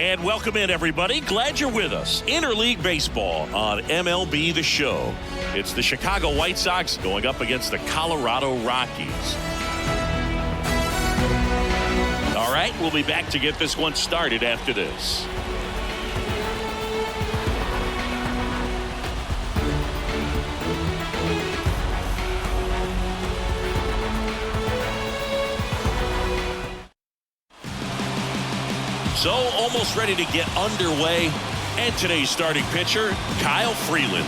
And welcome in, everybody. Glad you're with us. Interleague Baseball on MLB The Show. It's the Chicago White Sox going up against the Colorado Rockies. All right, we'll be back to get this one started after this. So, almost ready to get underway. And today's starting pitcher, Kyle Freeland.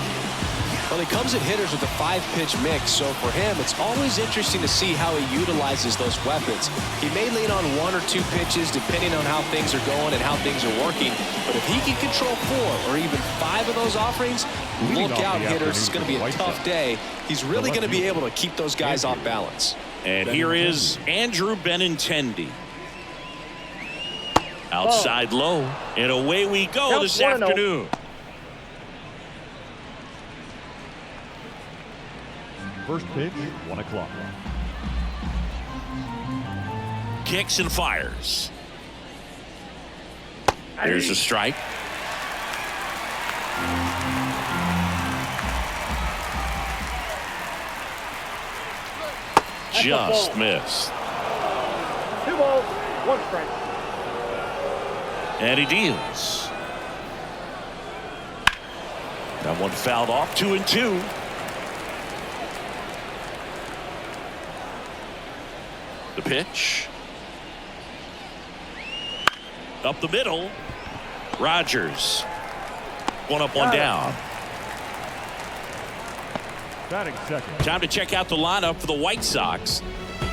Well, he comes at hitters with a 5-pitch mix, so for him, it's always interesting to see how he utilizes those weapons. He may lean on 1 or 2 pitches depending on how things are going and how things are working, but if he can control 4 or even 5 of those offerings, look out, hitters. It's going to be a tough day. He's really going to be able to keep those guys off balance. And here is Andrew Benintendi. Outside low, and away we go this afternoon. First pitch, 1 o'clock. Kicks and fires. There's a strike. Just missed. 2 balls, 1 strike. And he deals. That one fouled off. 2-2. The pitch. Up the middle. Rogers. 1 up, 1 down. Batting second. Time to check out the lineup for the White Sox.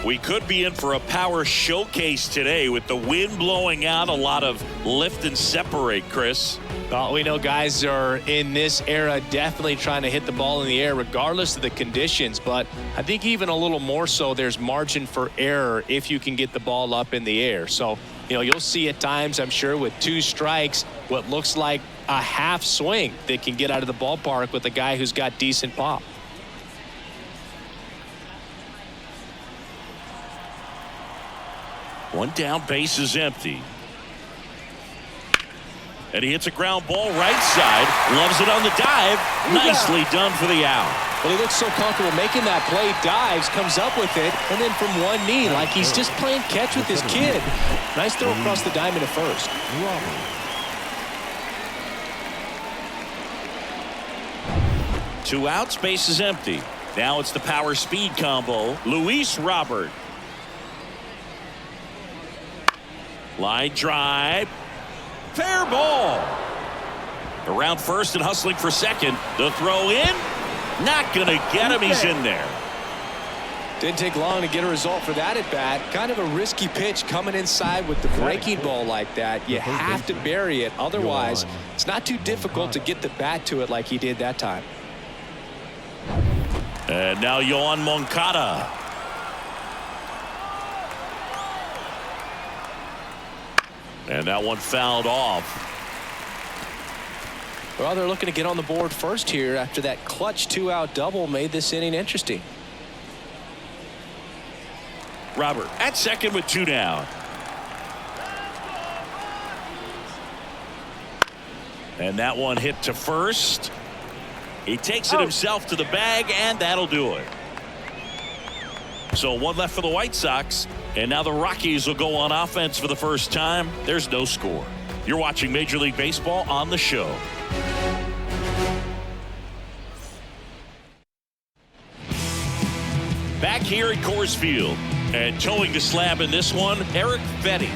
We could be in for a power showcase today with the wind blowing out, a lot of lift and separate, Chris. Well, we know guys are in this era definitely trying to hit the ball in the air regardless of the conditions, but I think even a little more so there's margin for error if you can get the ball up in the air. So, you'll see at times, I'm sure, with 2 strikes, what looks like a half swing that can get out of the ballpark with a guy who's got decent pop. One down, base is empty. And he hits a ground ball right side. Loves it on the dive. Nicely done for the out. Well, he looks so comfortable making that play. Dives, comes up with it, and then from one knee, like he's just playing catch with his kid. Nice throw across the diamond at first. 2 outs, base is empty. Now it's the power speed combo. Luis Robert. Line drive. Fair ball. Around first and hustling for second. The throw in. Not going to get him. He's in there. Didn't take long to get a result for that at bat. Kind of a risky pitch coming inside with the breaking ball like that. You have to bury it. Otherwise, it's not too difficult to get the bat to it like he did that time. And now Yoan Moncada. And that one fouled off. Well, they're looking to get on the board first here after that clutch 2-out double made this inning interesting. Robert at second with 2 down. And that one hit to first. He takes it himself to the bag, and that'll do it. So 1 left for the White Sox. And now the Rockies will go on offense for the first time. There's no score. You're watching Major League Baseball on the show. Back here at Coors Field. And towing the slab in this one, Eric Fetty.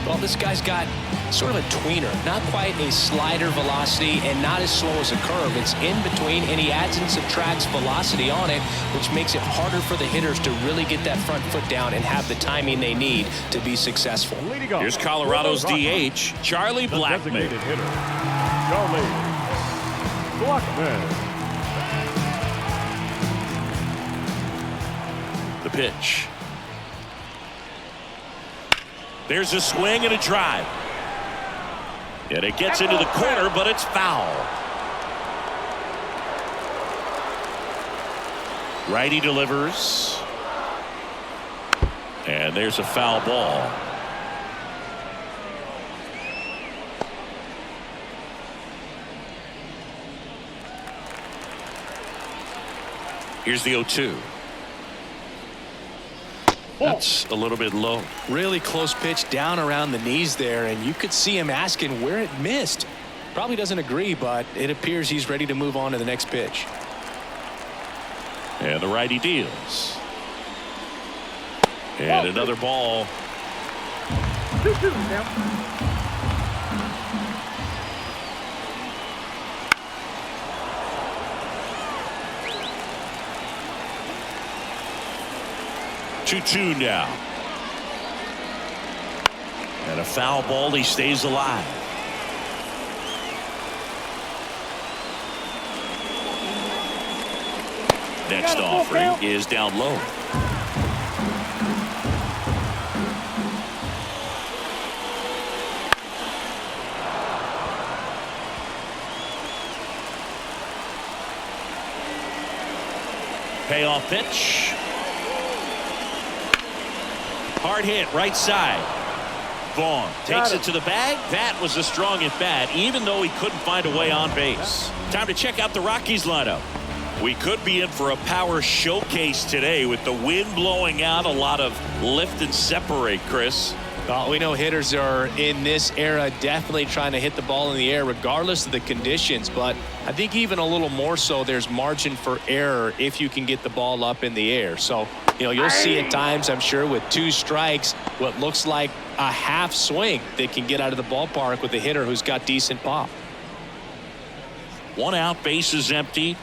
Well, this guy's got sort of a tweener, not quite a slider velocity and not as slow as a curve. It's in between, and he adds and subtracts velocity on it, which makes it harder for the hitters to really get that front foot down and have the timing they need to be successful. Here's Colorado's DH, Charlie Blackmon. Charlie Blackmon. The pitch. There's a swing and a drive. And it gets into the corner, but it's foul. Righty delivers. And there's a foul ball. Here's the 0-2. That's a little bit low. Really close pitch down around the knees there, and you could see him asking where it missed. Probably doesn't agree, but it appears he's ready to move on to the next pitch. And the righty deals. And another ball. 2-2 now. Two now. And a foul ball. He stays alive. Next offering is down low. Payoff pitch. Hard hit right side. Vaughn takes it to the bag. That was a strong at bat, even though he couldn't find a way on base. Time to check out the Rockies lineup. We could be in for a power showcase today with the wind blowing out, a lot of lift and separate, Chris. We know hitters are in this era definitely trying to hit the ball in the air regardless of the conditions, but I think even a little more so there's margin for error if you can get the ball up in the air. So, you'll see at times, I'm sure, with 2 strikes, what looks like a half swing that can get out of the ballpark with a hitter who's got decent pop. 1 out, base is empty.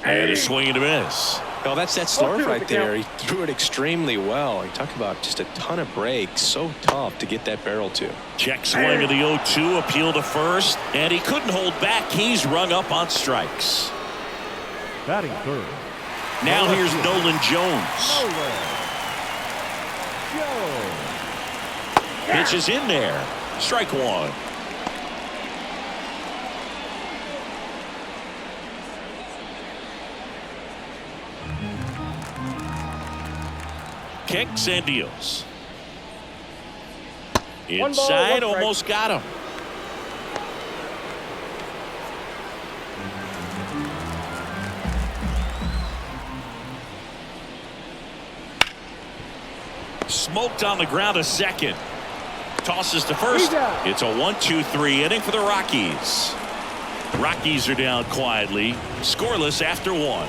And a swing and a miss. Oh, that's that slurve right there. He threw it extremely well. You talk about just a ton of breaks. So tough to get that barrel to. Check swing of the 0-2, appeal to first, and he couldn't hold back. He's rung up on strikes. Batting third. Now here's Nolan Jones. Pitch is in there. Strike 1. Kicks and deals. Inside, almost got him. Smoked on the ground a second. Tosses to first. It's a 1-2-3 inning for the Rockies. Rockies are down quietly, scoreless after 1.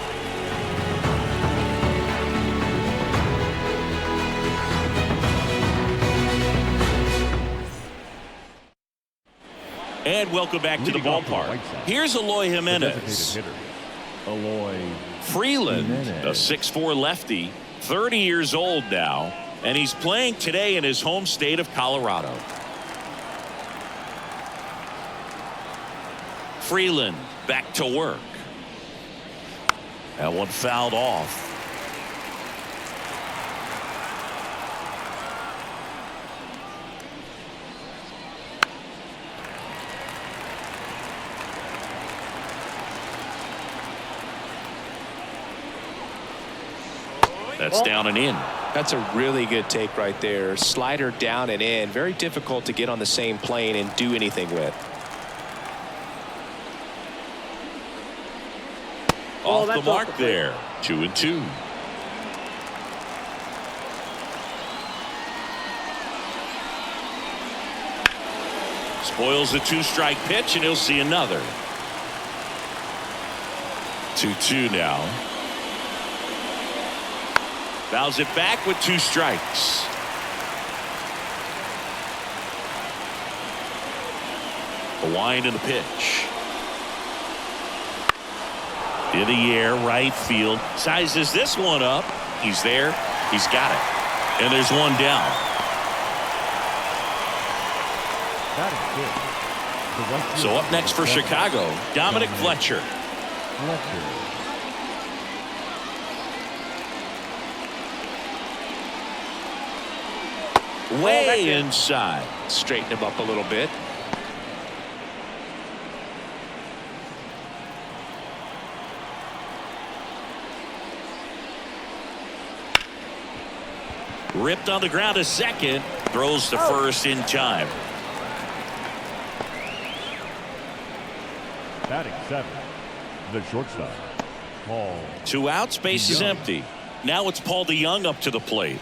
And welcome back to the ballpark. Here's Eloy Jimenez. Freeland, a 6'4" lefty, 30 years old now, and he's playing today in his home state of Colorado. Freeland back to work. That one fouled off. That's down and in. That's a really good take right there. Slider down and in. Very difficult to get on the same plane and do anything with. Off the mark there. 2-2. Spoils the 2-strike pitch, and he'll see another. 2-2 now. Fouls it back with 2 strikes. A wind in the pitch. In the air, right field. Sizes this one up. He's there. He's got it. And there's one down. So up next for Chicago, Dominic Fletcher. Way inside. Straighten him up a little bit. Ripped on the ground a second. Throws to first in time. Batting 7, the shortstop, Paul. 2 outs, base is empty. Now it's Paul DeYoung up to the plate.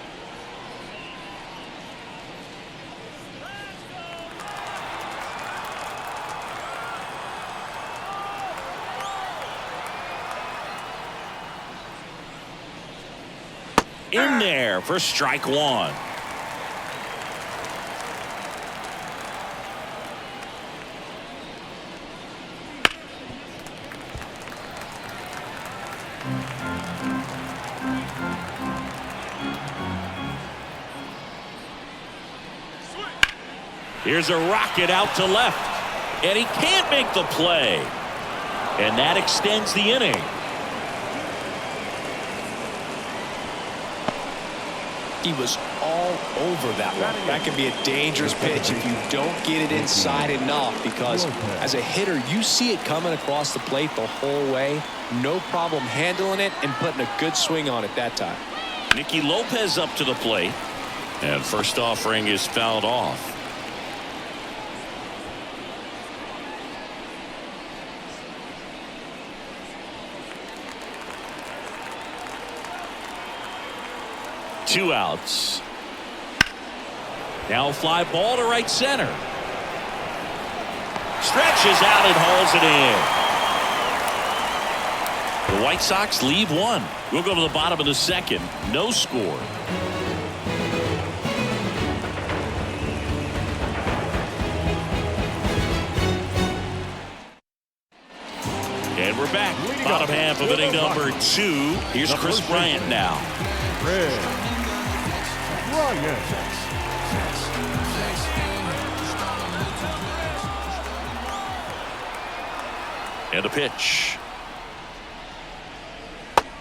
In there for strike 1. Here's a rocket out to left, and he can't make the play, and that extends the inning. He was all over that one. That can be a dangerous pitch if you don't get it inside enough, because as a hitter, you see it coming across the plate the whole way. No problem handling it and putting a good swing on it that time. Nicky Lopez up to the plate, and first offering is fouled off. Two outs. Now a fly ball to right center. Stretches out and hauls it in. The White Sox leave 1. We'll go to the bottom of the 2nd. No score. And we're back. Bottom half of inning number 2. Here's Chris Bryant now. And a pitch.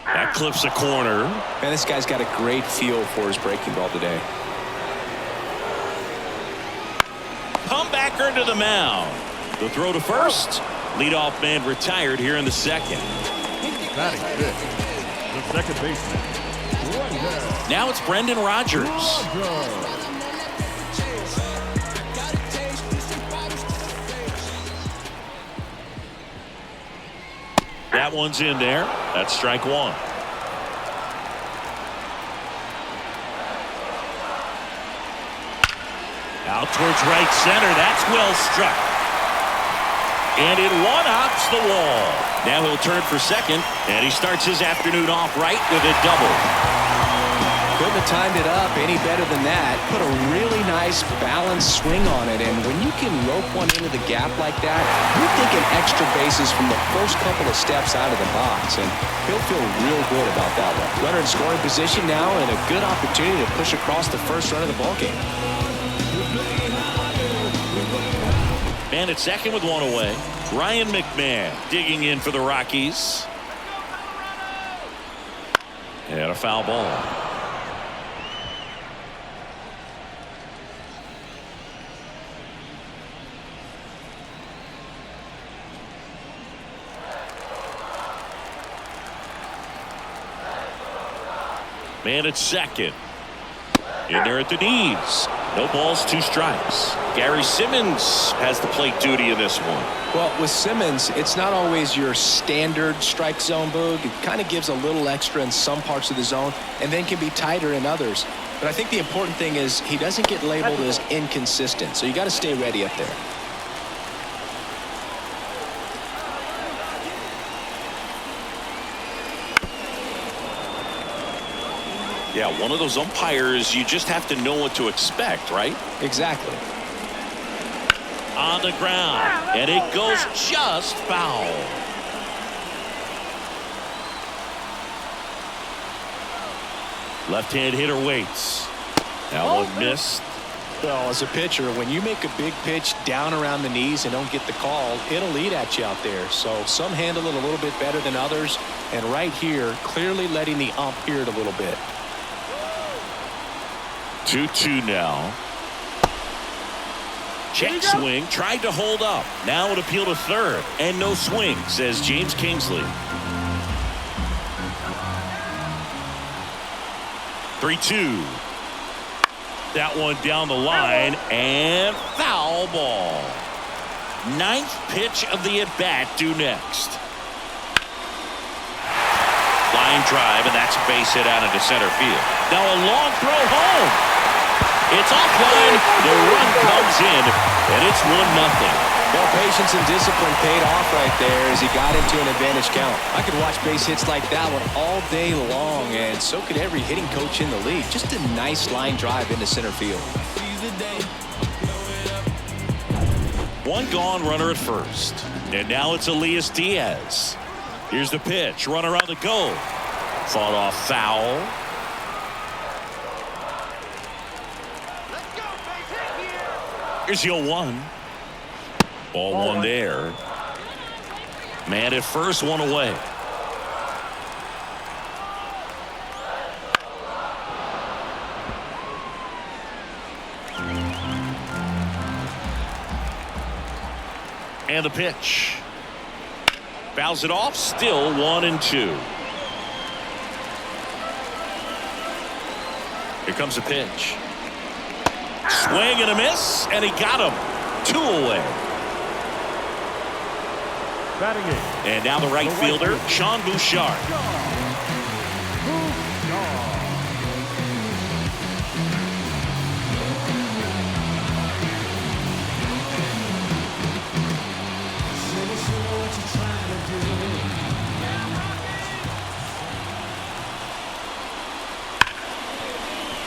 That clips a corner. Man, this guy's got a great feel for his breaking ball today. Comebacker to the mound. The throw to first. Leadoff man retired here in the 2nd. Batting 5th, the second baseman. Now it's Brendan Rodgers. That one's in there. That's strike 1. Out towards right center. That's well struck. And it one-hops the wall. Now he'll turn for second, and he starts his afternoon off right with a double. Couldn't have timed it up any better than that. Put a really nice balanced swing on it, and when you can rope one into the gap like that, you're thinking extra bases from the first couple of steps out of the box, and he'll feel real good about that one. Runner in scoring position now, and a good opportunity to push across the first run of the ballgame. Man at second with 1 away. Ryan McMahon digging in for the Rockies. And a foul ball. Man at second. In there at the knees. No balls, 2 strikes. Gary Simmons has the plate duty in this one. Well, with Simmons, it's not always your standard strike zone, Boog. It kind of gives a little extra in some parts of the zone and then can be tighter in others. But I think the important thing is he doesn't get labeled as inconsistent, so you got to stay ready up there. Yeah, one of those umpires, you just have to know what to expect, right? Exactly. On the ground, and it goes just foul. Left-hand hitter waits. That one missed. Well, as a pitcher, when you make a big pitch down around the knees and don't get the call, it'll eat at you out there. So some handle it a little bit better than others. And right here, clearly letting the ump hear it a little bit. 2-2 now. Check swing, tried to hold up. Now an appeal to third, and no swing, says James Kingsley. 3-2. That one down the line, and foul ball. Ninth pitch of the at-bat due next. Line drive, and that's a base hit out into center field. Now a long throw home. It's offline. The run comes in, and it's 1-0. Well, patience and discipline paid off right there as he got into an advantage count. I could watch base hits like that one all day long, and so could every hitting coach in the league. Just a nice line drive into center field. One gone, runner at first. And now it's Elias Diaz. Here's the pitch. Runner on the go. Fought off foul. Here's the 0-1. Ball one there. Man at first, one away. And the pitch. Fouls it off. Still 1-2. Here comes the pitch. Swing and a miss, and he got him. 2 away. Batting in. And now the right fielder, Sean Bouchard.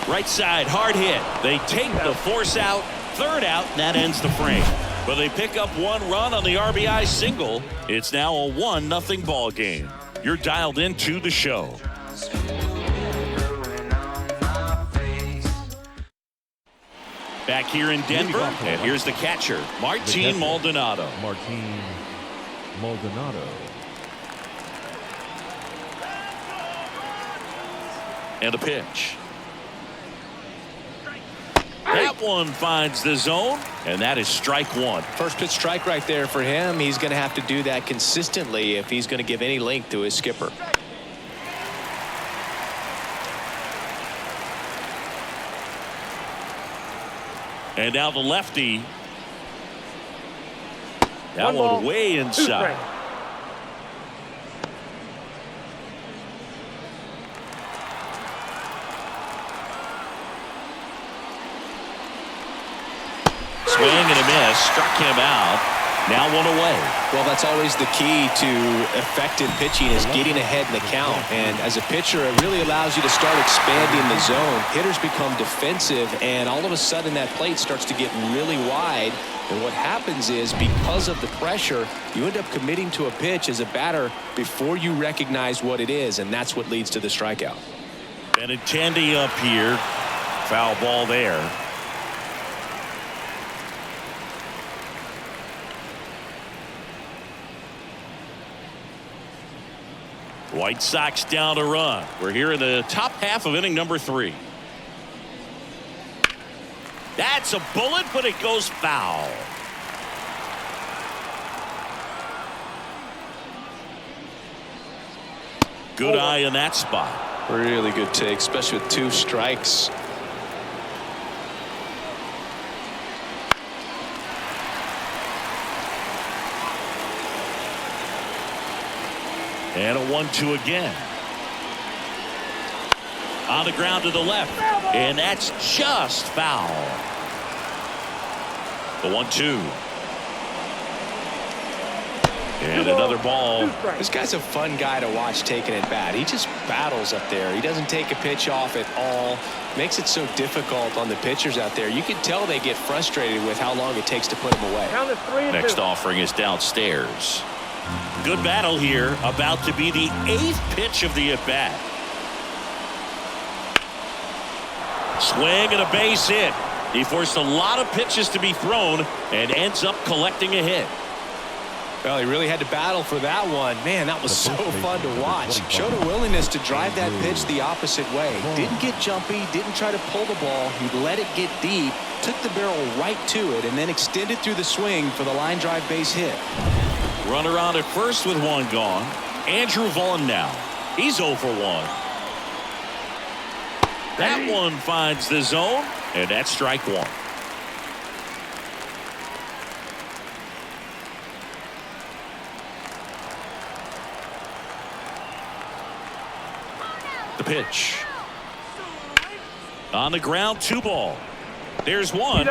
Right side, hard hit. They take the force out. Third out, and that ends the frame. But they pick up 1 run on the RBI single. It's now a 1-0 ball game. You're dialed into the show. Back here in Denver, and here's the catcher, Martin Maldonado. Martin Maldonado. And the pitch. That one finds the zone, and that is strike 1. First pitch strike right there for him. He's going to have to do that consistently if he's going to give any length to his skipper. And now the lefty. That one way inside. Swing and a miss, struck him out. Now 1 away. Well, that's always the key to effective pitching is getting ahead in the count. And as a pitcher, it really allows you to start expanding the zone. Hitters become defensive, and all of a sudden that plate starts to get really wide. And what happens is, because of the pressure, you end up committing to a pitch as a batter before you recognize what it is, and that's what leads to the strikeout. Benintendi up here. Foul ball there. White Sox down a run. We're here in the top half of inning number 3. That's a bullet, but it goes foul. Good eye in that spot. Really good take, especially with 2 strikes. And a 1-2 again. On the ground to the left. And that's just foul. The 1-2. And another ball. This guy's a fun guy to watch taking at bat. He just battles up there. He doesn't take a pitch off at all. Makes it so difficult on the pitchers out there. You can tell they get frustrated with how long it takes to put him away. Next offering is downstairs. Good battle here. About to be the 8th pitch of the at-bat. Swing and a base hit. He forced a lot of pitches to be thrown and ends up collecting a hit. Well, he really had to battle for that one. Man, that was so fun to watch. Showed a willingness to drive that pitch the opposite way. Didn't get jumpy, didn't try to pull the ball. He let it get deep, took the barrel right to it, and then extended through the swing for the line drive base hit. Runner on at first with 1 gone. Andrew Vaughn now. He's 0 for 1. That one finds the zone, and that's strike 1. pitch. On the ground, 2 ball. There's 1.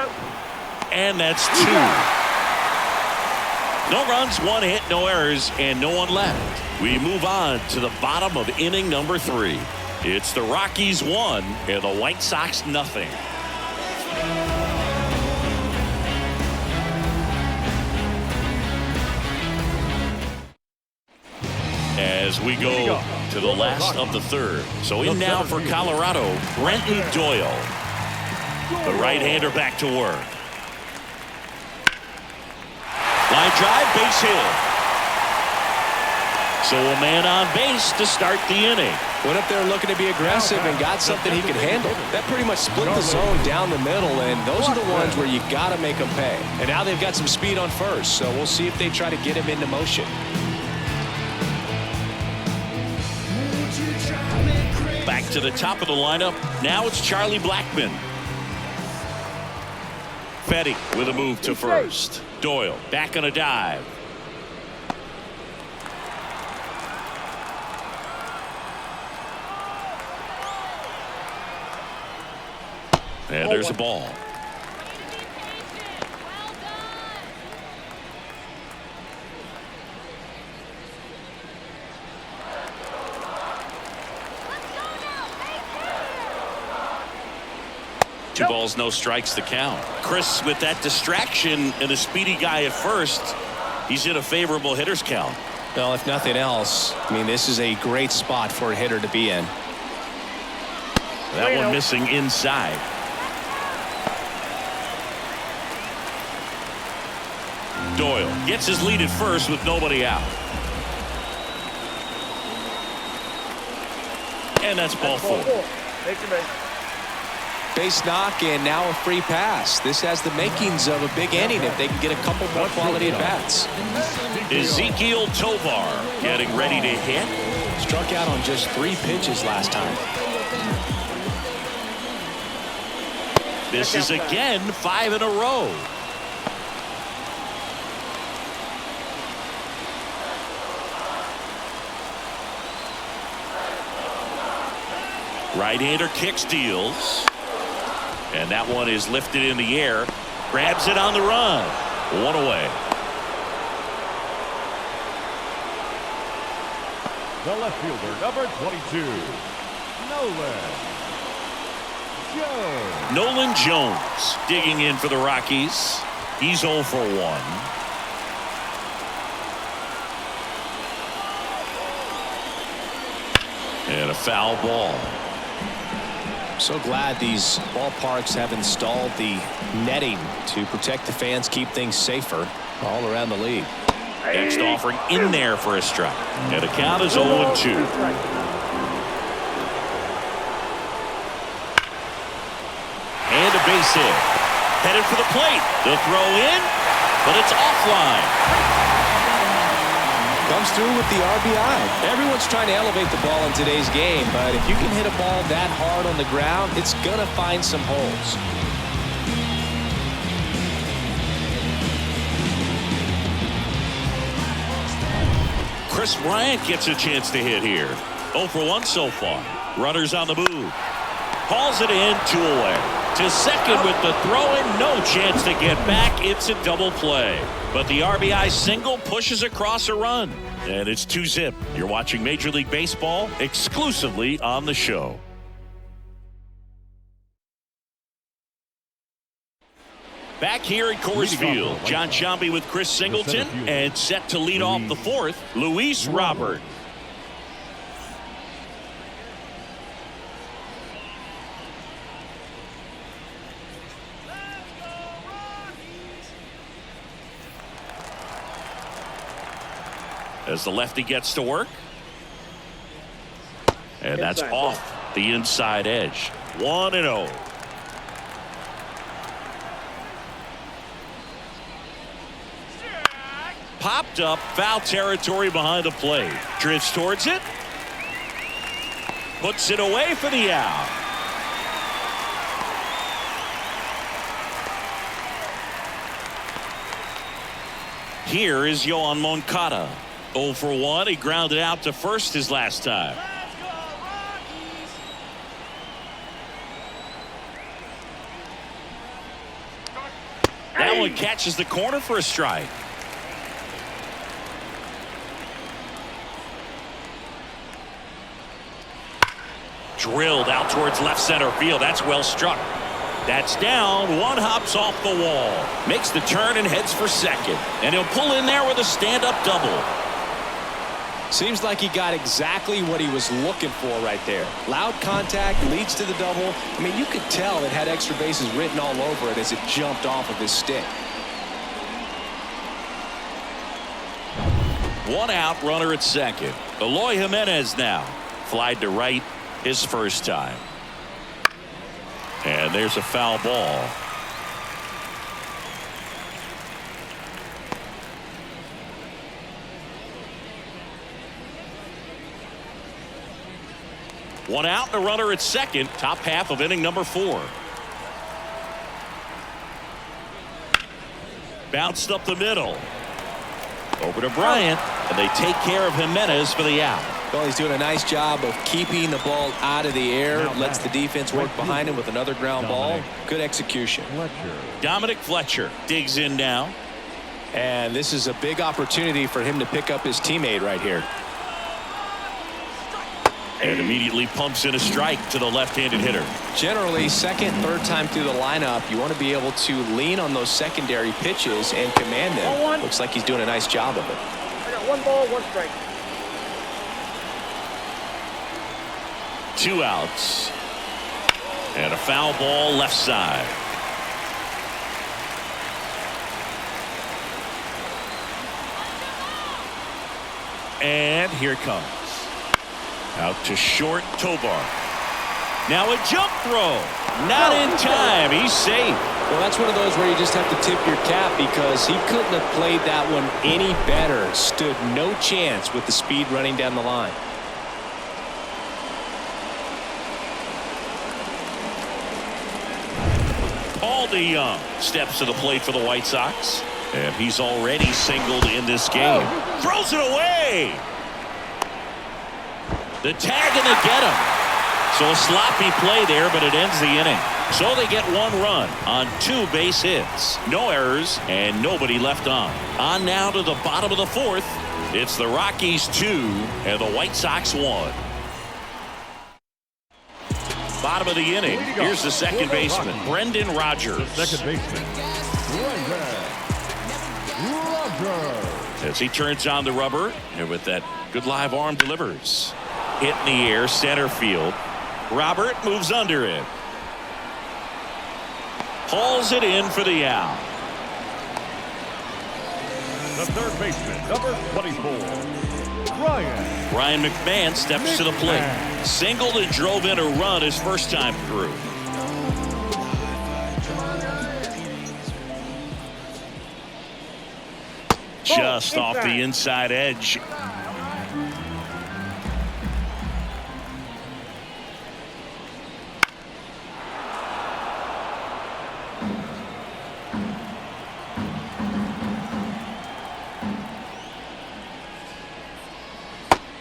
And that's 2. No runs, 1 hit, no errors, and no one left. We move on to the bottom of inning number 3. It's the Rockies 1 and the White Sox nothing. As we go to the last of the 3rd. So in now for Colorado, Brenton Doyle. The right-hander back to work. Line drive, base hit. So a man on base to start the inning. Went up there looking to be aggressive and got something he could handle. That pretty much split the zone down the middle, and those are the ones where you got to make them pay. And now they've got some speed on first, so we'll see if they try to get him into motion. Back to the top of the lineup. Now it's Charlie Blackmon. Fetty with a move to first. Doyle back on a dive. And there's a ball. Two balls, no strikes, the count. Chris, with that distraction and a speedy guy at first, he's in a favorable hitter's count. Well, if nothing else, I mean, this is a great spot for a hitter to be in. That one missing inside. Doyle gets his lead at first with nobody out. And that's ball 4. Base knock, and now a free pass. This has the makings of a big inning if they can get a couple more quality at bats. Ezekiel Tovar getting ready to hit. Struck out on just 3 pitches last time. This is again 5 in a row. Right-hander kicks, deals. And that one is lifted in the air. Grabs it on the run. 1 away. The left fielder, number 22, Nolan Jones digging in for the Rockies. He's 0 for 1. And a foul ball. So glad these ballparks have installed the netting to protect the fans, keep things safer all around the league. Next offering in there for a strike. And the count is 0-2. And a base hit. Headed for the plate. The throw in, but it's offline. Comes through with the RBI. Everyone's trying to elevate the ball in today's game, but if you can hit a ball that hard on the ground, it's going to find some holes. Chris Bryant gets a chance to hit here. 0 for 1 so far. Runners on the move. Hauls it in, 2 away. To second with the throw in, no chance to get back. It's a double play. But the RBI single pushes across a run. And it's 2-zip. You're watching Major League Baseball exclusively on the show. Back here at Coors Field, John Sciambi with Chris Singleton, and set to lead off the 4th, Luis Robert. As the lefty gets to work. And that's off the inside edge. 1-0. Popped up, foul territory behind the plate. Drifts towards it. Puts it away for the out. Here is Yohan Moncada. 0 for 1. He grounded out to first his last time. That one catches the corner for a strike. Drilled out towards left center field. That's well struck. That's down. One hops off the wall. Makes the turn and heads for second. And he'll pull in there with a stand-up double. Seems like he got exactly what he was looking for right there. Loud contact leads to the double. I mean, you could tell it had extra bases written all over it as it jumped off of his stick. One out, runner at second. Eloy Jimenez now. Flied to right his first time. And there's a foul ball. One out and a runner at second. Top half of inning number 4. Bounced up the middle. Over to Bryant. And they take care of Jimenez for the out. Well, he's doing a nice job of keeping the ball out of the air. Lets the defense work behind him with another ground ball. Good execution. Dominic Fletcher digs in now. And this is a big opportunity for him to pick up his teammate right here. And immediately pumps in a strike to the left-handed hitter. Generally, second, third time through the lineup, you want to be able to lean on those secondary pitches and command them. Looks like he's doing a nice job of it. I got 1 ball, 1 strike. 2 outs. And a foul ball left side. And here it comes. Out to short, Tobar. Now a jump throw. Not in time. He's safe. Well, that's one of those where you just have to tip your cap because he couldn't have played that one any better. Stood no chance with the speed running down the line. Paul DeYoung steps to the plate for the White Sox. And he's already singled in this game. Throws it away. The tag and they get him. So a sloppy play there, but it ends the inning. So they get 1 run on 2 base hits. No errors and nobody left on. On now to the bottom of the 4th. It's the Rockies 2 and the White Sox 1. Bottom of the inning. Here's the second baseman, Brendan Rodgers. Second baseman, Brendan Rodgers. As he turns on the rubber, and with that good live arm delivers. Hit in the air, center field. Robert moves under it. Hauls it in for the out. The third baseman, number 24, Ryan McMahon steps to the plate. Singled and drove in a run his first time through. Just off the inside edge.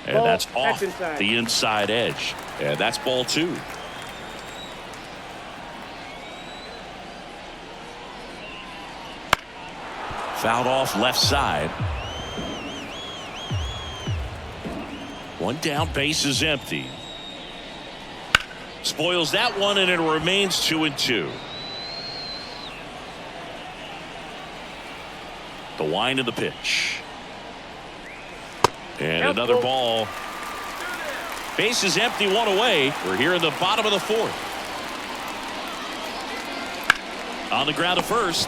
And that's off the inside edge. And that's ball 2. Fouled off left side. 1 down, base is empty. Spoils that one, and it remains 2-2. The wind of the pitch. And another ball. Base is empty, 1 away. We're here in the bottom of the 4th. On the ground to first.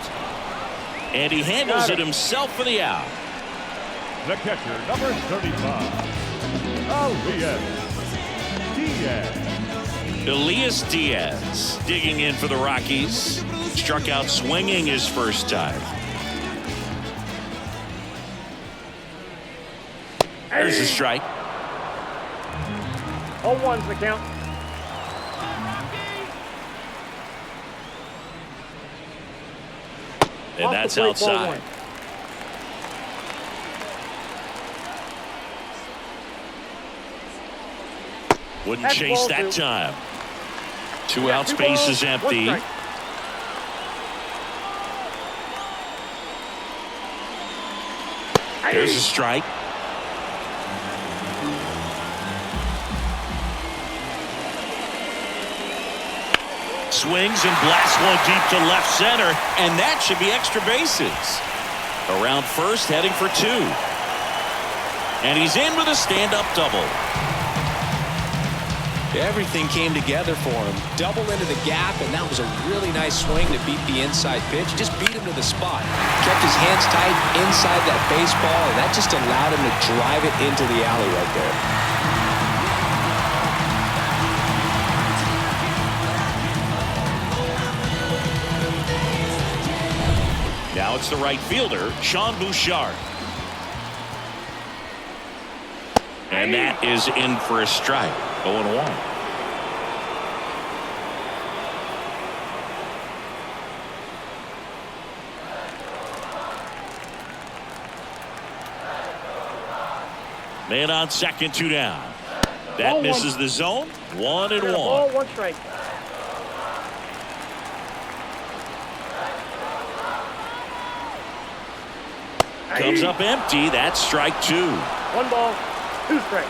And he handles it himself for the out. The catcher, number 35, Elias Diaz digging in for the Rockies. Struck out swinging his first time. There's a strike. 0-1's the count. And that's outside. Wouldn't chase that time. 2 outs, base is empty. There's a strike. Swings and blasts one deep to left center, and that should be extra bases. Around first, heading for 2. And he's in with a stand-up double. Everything came together for him. Double into the gap, and that was a really nice swing to beat the inside pitch. Just beat him to the spot. Kept his hands tight inside that baseball, and that just allowed him to drive it into the alley right there. Now it's the right fielder, Sean Bouchard. And that is in for a strike. 0-1. Man on second, 2 down. That Ball misses one. the zone. 1-1. Ball, 1 strike. Comes up empty. That's strike 2. 1 ball, 2 strikes.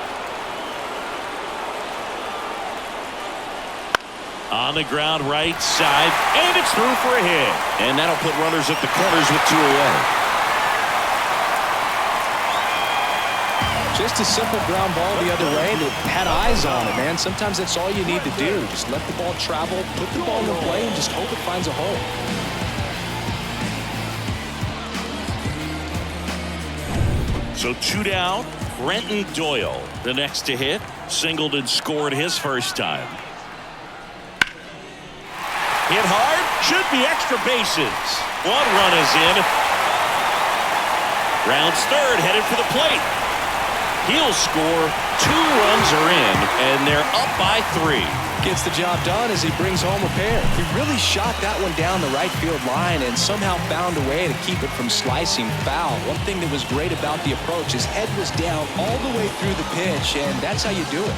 On the ground, right side, and it's through for a hit. And that'll put runners at the corners with 2 away. Just a simple ground ball the other way, and it had eyes on it, man. Sometimes that's all you need to do. Just let the ball travel, put the ball in the play, and just hope it finds a hole. So 2 down. Brenton Doyle, the next to hit. Singled and scored his first time. Hit hard. Should be extra bases. 1 run is in. Rounds third, headed for the plate. He'll score. 2 runs are in, and they're up by 3. Gets the job done as he brings home a pair. He really shot that one down the right field line and somehow found a way to keep it from slicing foul. One thing that was great about the approach, his head was down all the way through the pitch, and that's how you do it.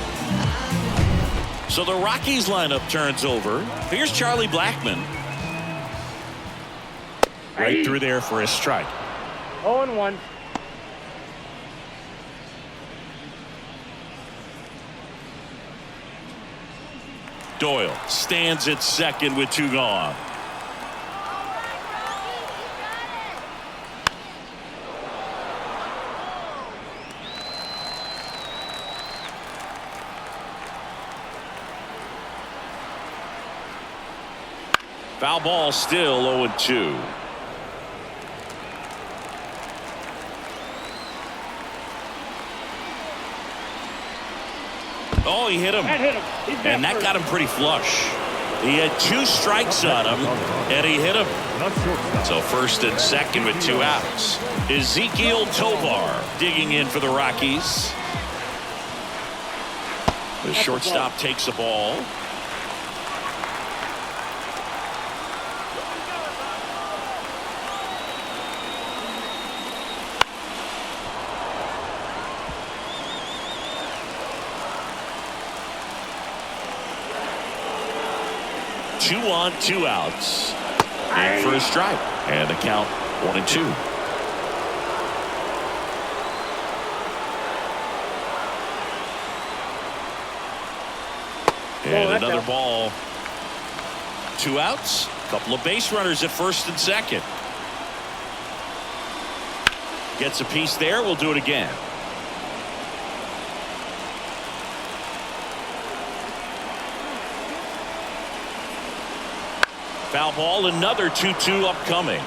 So the Rockies lineup turns over. Here's Charlie Blackmon. Right through there for a strike. 0-1. Doyle stands at second with 2 gone. Foul ball, still 0-2. Oh, he hit him. That hit him. He's And that got him pretty flush. He had 2 strikes on him, and he hit him. So first and second with 2 outs. Ezekiel Tovar digging in for the Rockies. The shortstop takes the ball. Two on, 2 outs. In for a strike. And the count 1-2. And another ball. 2 outs. Couple of base runners at first and second. Gets a piece there. We'll do it again. Foul ball, another 2-2 upcoming.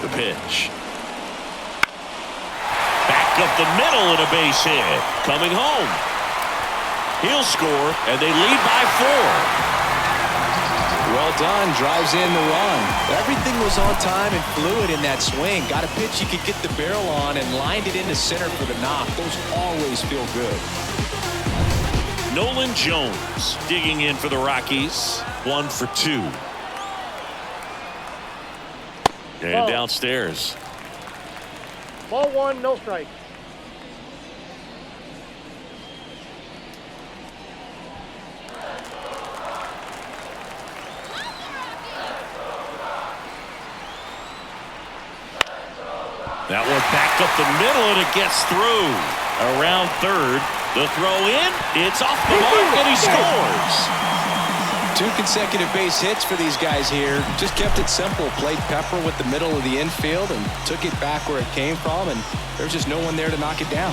The pitch. Back up the middle and a base hit. Coming home. He'll score, and they lead by 4. Well done. Drives in the run. Everything was on time and fluid in that swing. Got a pitch you could get the barrel on and lined it into center for the knock. Those always feel good. Nolan Jones digging in for the Rockies. 1 for 2. And downstairs. Ball 1, no strike. That one backed up the middle, and it gets through. Around third. The throw in. It's off the mark, and he scores. 2 consecutive base hits for these guys here. Just kept it simple. Played pepper with the middle of the infield and took it back where it came from, and there's just no one there to knock it down.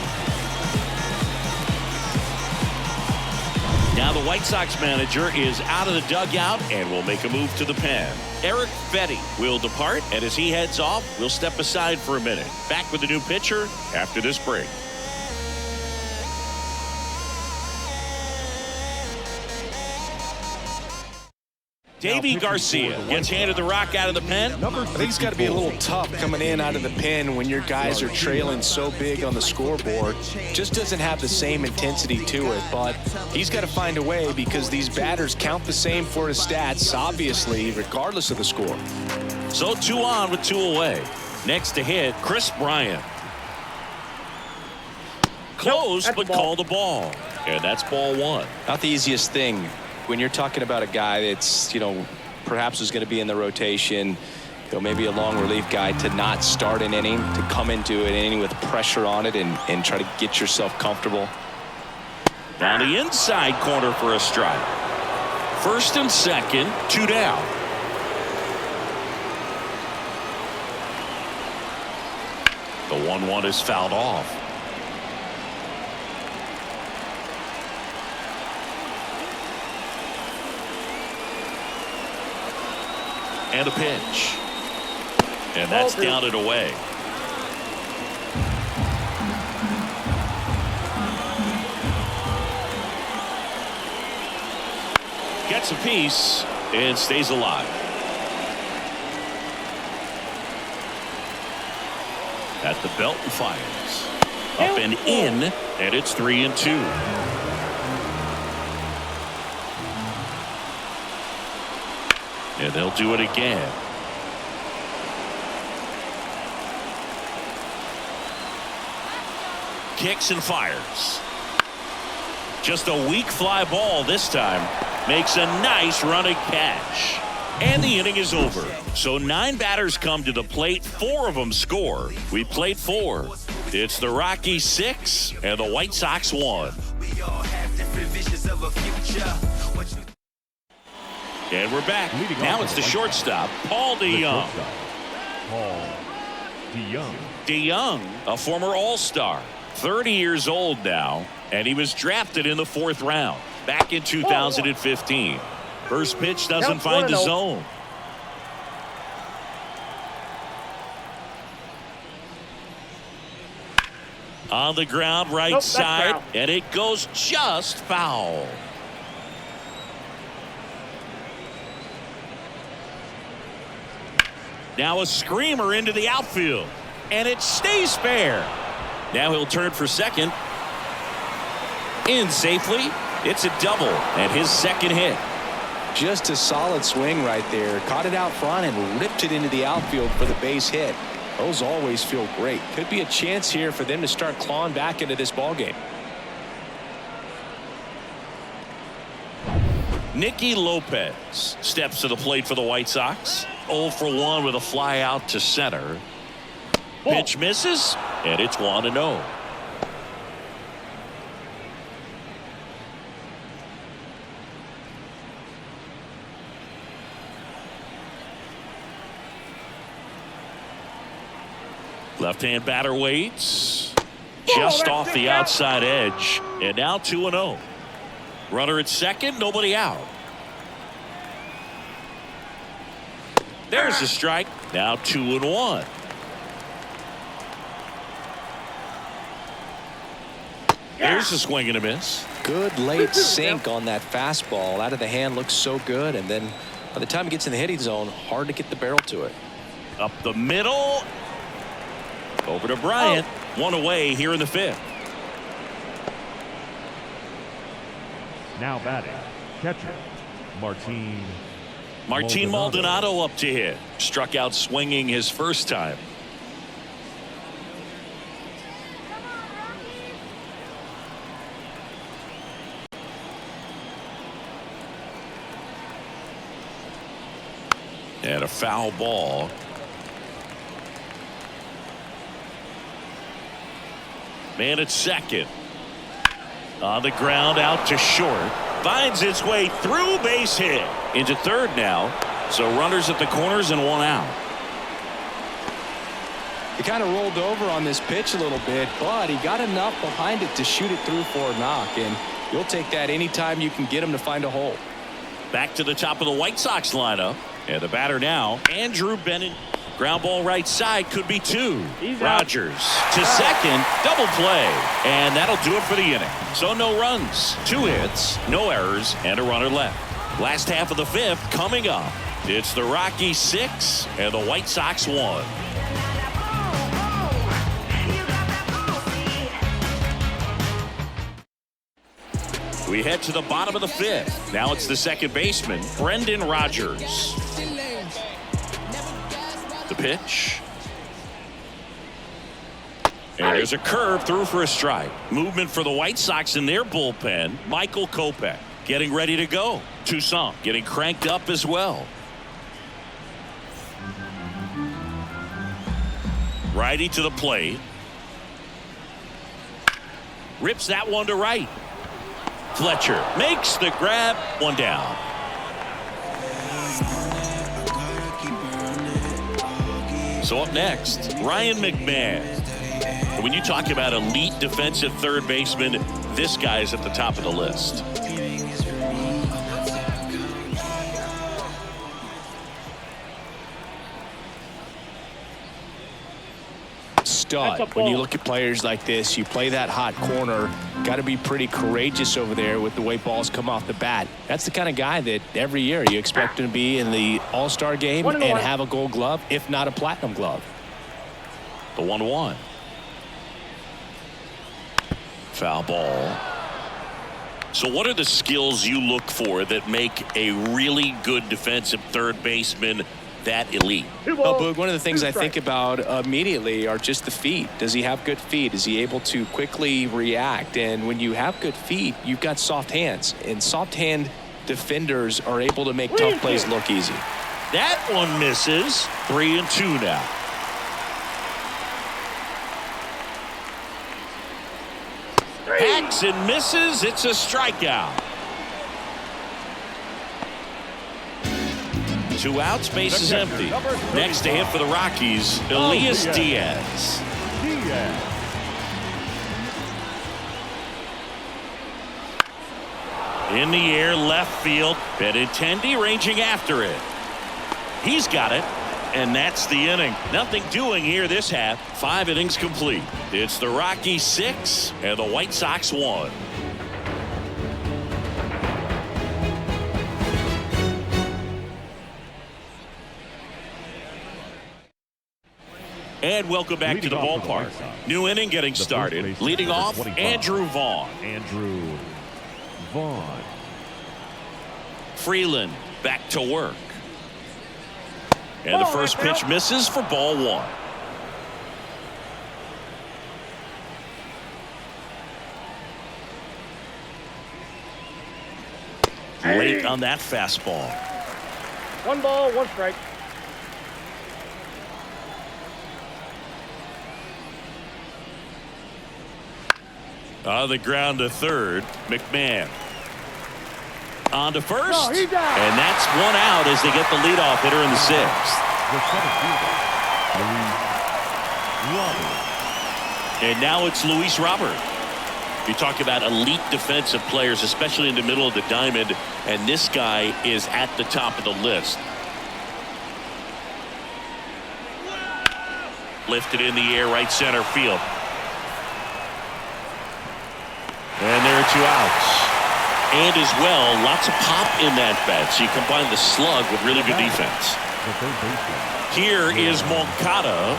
Now the White Sox manager is out of the dugout and will make a move to the pen. Eric Fetty will depart, and as he heads off, we'll step aside for a minute. Back with the new pitcher after this break. Davy Garcia gets handed the rock out of the pen. I think it's got to be a little tough coming in out of the pen when your guys are trailing so big on the scoreboard. Just doesn't have the same intensity to it, but he's got to find a way because these batters count the same for his stats, obviously, regardless of the score. So 2 on with 2 away. Next to hit, Chris Bryant. Close, but called a ball. And that's ball 1. Not the easiest thing when you're talking about a guy that's, perhaps is going to be in the rotation, maybe a long relief guy, to not start an inning, to come into an inning with pressure on it and try to get yourself comfortable. Down the inside corner for a strike. First and second, 2 down. The 1-1 is fouled off. And a pitch. And that's down and away. Gets a piece and stays alive. At the belt and fires. Up and in, and it's 3-2. And they'll do it again. Kicks and fires. Just a weak fly ball this time. Makes a nice running catch. And the inning is over. So 9 batters come to the plate. 4 of them score. We played 4. It's the Rockies 6 and the White Sox 1. And we're back. Now it's the shortstop, Paul DeYoung. Paul DeYoung. DeYoung, a former All-Star, 30 years old now, and he was drafted in the 4th round back in 2015. First pitch doesn't find the zone. On the ground, right side, and it goes just foul. Now a screamer into the outfield, and it stays fair. Now he'll turn for second. In safely. It's a double and his second hit. Just a solid swing right there. Caught it out front and ripped it into the outfield for the base hit. Those always feel great. Could be a chance here for them to start clawing back into this ballgame. Nicky Lopez steps to the plate for the White Sox. 0 for 1 with a fly out to center. Pitch misses, and it's 1-0. Left-hand batter waits. Just off the outside edge, and now 2-0. Runner at second, nobody out. There's a strike. Now 2-1. There's a swing and a miss. Good late sink on that fastball. Out of the hand, looks so good, and then by the time it gets in the hitting zone, hard to get the barrel to it. Up the middle. Over to Bryant. 1 away here in the 5th. Now batting, catcher, Martin Maldonado up to hit. Struck out swinging his first time. And a foul ball. Man at second. On the ground, out to short. Finds its way through, base hit. Into third now. So runners at the corners and one out. He kind of rolled over on this pitch a little bit, but he got enough behind it to shoot it through for a knock, and you'll take that anytime you can get him to find a hole. Back to the top of the White Sox lineup. And the batter now, Andrew Bennett. Ground ball right side, could be two. Rogers to second, double play. And that'll do it for the inning. So no runs, 2 hits, no errors, and a runner left. Last half of the 5th coming up. It's the Rockies 6 and the White Sox 1. We head to the bottom of the 5th. Now it's the second baseman, Brendan Rodgers. The pitch. And there's a curve through for a strike. Movement for the White Sox in their bullpen. Michael Kopech getting ready to go. Toussaint getting cranked up as well. Righty to the plate. Rips that one to right. Fletcher makes the grab. One down. So up next, Ryan McMahon. And when you talk about elite defensive third baseman, this guy's at the top of the list. Stud. When you look at players like this, you play that hot corner, got to be pretty courageous over there with the way balls come off the bat. That's the kind of guy that every year you expect him to be in the All-Star game and have a Gold Glove, if not a Platinum Glove. The 1-1. Foul ball. So what are the skills you look for that make a really good defensive third baseman that elite? Well, Boog, one of the things I think about immediately are just the feet. Does he have good feet? Is he able to quickly react? And when you have good feet, you've got soft hands. And soft hand defenders are able to make tough plays look easy. That one misses. 3-2 now. Hacks and misses. It's a strikeout. 2 outs, base is empty. Next to hit for the Rockies, Elias Diaz. In the air, left field. Benintendi ranging after it. He's got it, and that's the inning. Nothing doing here this half. 5 innings complete. It's the Rockies 6 and the White Sox 1. And welcome back to the ballpark. New inning getting started. Leading off, Andrew Vaughn. Freeland back to work. And the first pitch misses for ball 1. Late on that fastball. 1 ball, 1 strike. On the ground to third, McMahon. On to first, he's out. And that's 1 out as they get the leadoff hitter in the 6th. And now it's Luis Robert. You talk about elite defensive players, especially in the middle of the diamond, and this guy is at the top of the list. Lifted in the air, right center field. And there are 2 outs. And as well, lots of pop in that bat. So you combine the slug with really good defense. Here is Moncada.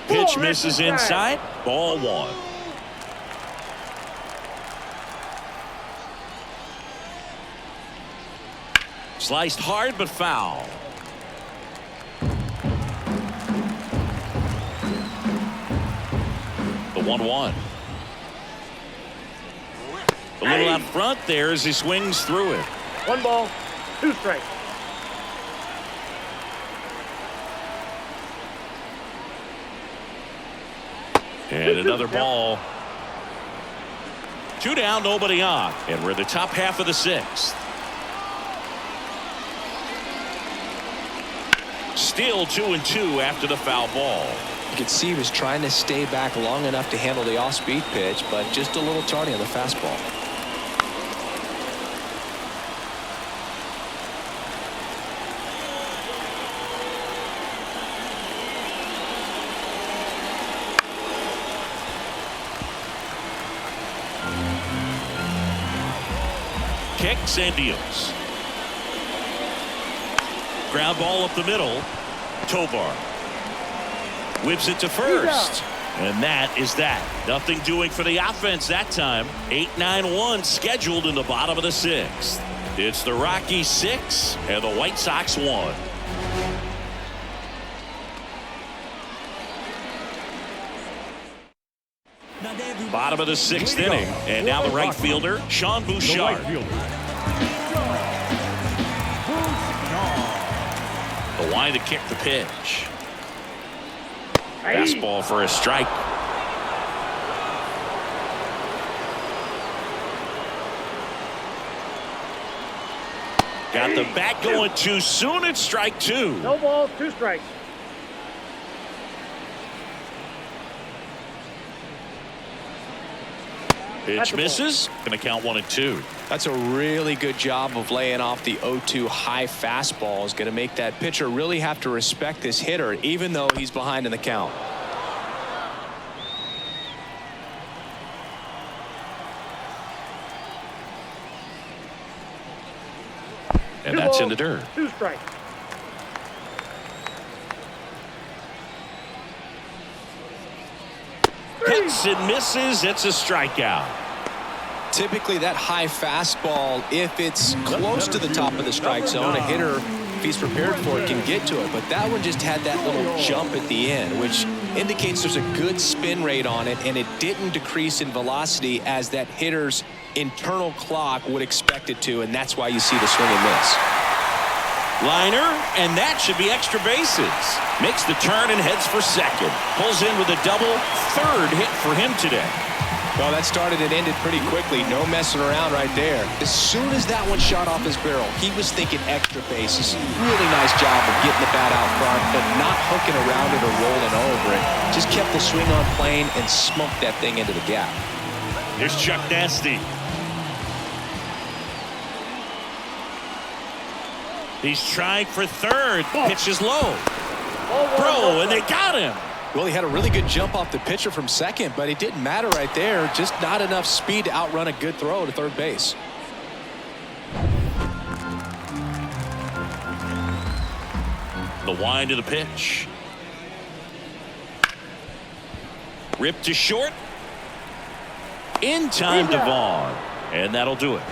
Pitch misses inside. Ball 1. Sliced hard but foul. The 1-1. A little out front there as he swings through it. 1 ball, 2 strikes. And another ball. 2 down, nobody on. And we're in the top half of the 6th. Still 2-2 after the foul ball. You could see he was trying to stay back long enough to handle the off-speed pitch, but just a little tardy on the fastball. Kicks and deals. Ground ball up the middle. Tovar whips it to first. And that is that. Nothing doing for the offense that time. 8-9-1 scheduled in the bottom of the 6th. It's the Rockies 6 and the White Sox 1. Bottom of the 6th inning. And now the right fielder, Sean Bouchard. The wind to kick the pitch. Fastball for a strike. Got the bat going too soon. It's strike 2. No balls, 2 strikes. Pitch misses. Going to count 1-2. That's a really good job of laying off the 0-2 high fastball. Is going to make that pitcher really have to respect this hitter, even though he's behind in the count. And that's in the dirt. 2 strikes. Hits and misses. It's a strikeout. Typically that high fastball, if it's close to the top of the strike zone, a hitter, if he's prepared for it, can get to it. But that one just had that little jump at the end, which indicates there's a good spin rate on it, and it didn't decrease in velocity as that hitter's internal clock would expect it to, and that's why you see the swing and miss. Liner, and that should be extra bases. Makes the turn and heads for second. Pulls in with a double. 3rd hit for him today. Well, that started and ended pretty quickly. No messing around right there. As soon as that one shot off his barrel, he was thinking extra bases. Really nice job of getting the bat out front, but not hooking around it or rolling over it. Just kept the swing on plane and smoked that thing into the gap. Here's Chuck Nasty. He's trying for 3rd. Pitch is low. Throw, and they got him. Well, he had a really good jump off the pitcher from second, but it didn't matter right there. Just not enough speed to outrun a good throw to 3rd base. The wind of the pitch. Ripped to short. In time to Vaughn. And that'll do it.